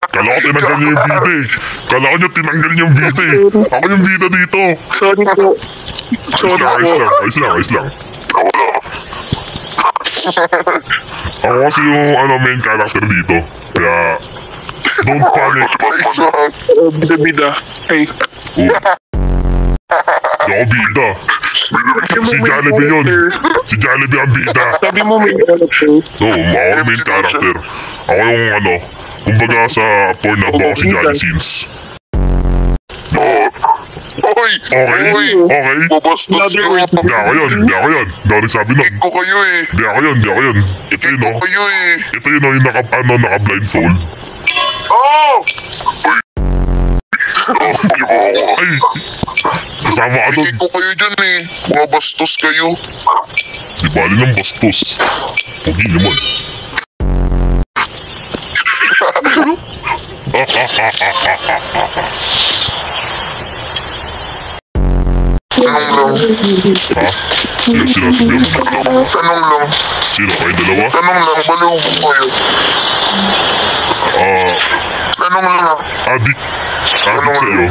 Kala ko tinanggal niya yung bida eh. Kala ko niya tinanggal niya yung bida eh. Ako yung bida dito. Sorry po. Sorry po. Ayos lang. Ako kasi yung main character dito. Kaya, don't panic. Bida-bida. Hey. Di ako bida. Si Jollibee yun. Si Jollibee ang bida. Sabi mo may character. No, ako yung main character. Ako yung kumbaga sa Pornhub ako si Jolly Sins. Oy! Okay? Babastos kayo. Di ako yun. Di ako nagsabi nun. Kick ko kayo eh. Di ako yun. Ito yun Kick ko kayo eh. Ito yun yung naka-blindfold. Oh! Ay! Kasama ka dun. Kick ko kayo dyan eh. Babastos kayo. Di bali ng bastos. Pogi naman. Tanong lang. Ha? Sino sinasabi mo? Tanong lang. Sino? Kayo dalawa? Tanong lang. Baliw ko kayo. Tanong lang. Adik sa'yo.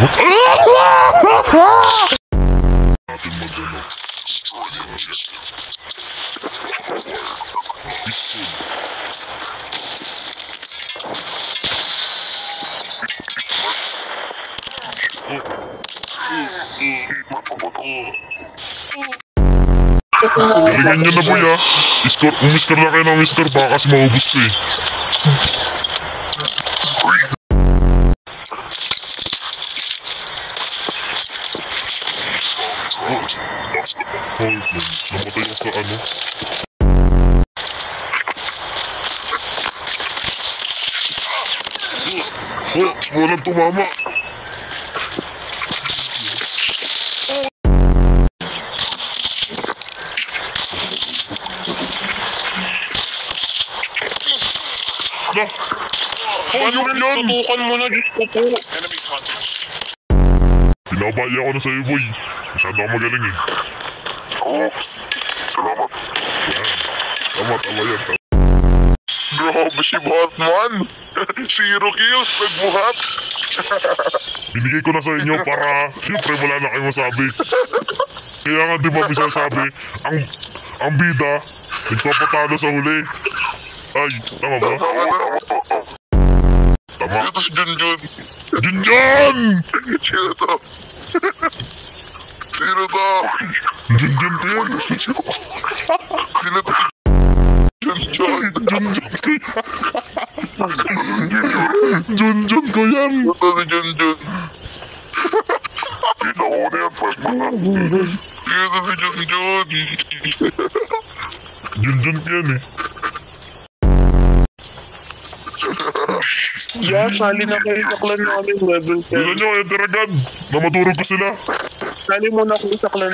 Natin mag-ano. Destroy the objective. Pistol. Galingan nyo na boy ha. Umiskor na kayo ng mister baka kasi maubos ko eh. Namatay ako sa ano. Walang tumama. Hayop yan! Tutukan mo na, Diyos ko po. Pinabaya ko na sa'yo boy. Masyado ako magaling eh. Salamat. Tama yan. Grabe si Batman. 0 kills. Nagbuhat. Binigay ko na sa inyo para siyempre wala na kayong masabi. Kaya nga di ba bisa sabi, ang bida, nagpapatalo sa huli. Ay, tama ba? Tama. Ito si Junjun. Junjun! Sino to? Sino to? Junjun ko yan. Sino to? Junjun. Junjun ko yan. Sino to si Junjun? Sino ko na yan, Batman? Sino to si Junjun? Junjun ko yan eh. Yeah, sali na kayo sa clan namin, level 10. Gusto nyo, Eder agad. Na madurog ko sila. Sali mo na kayo sa clan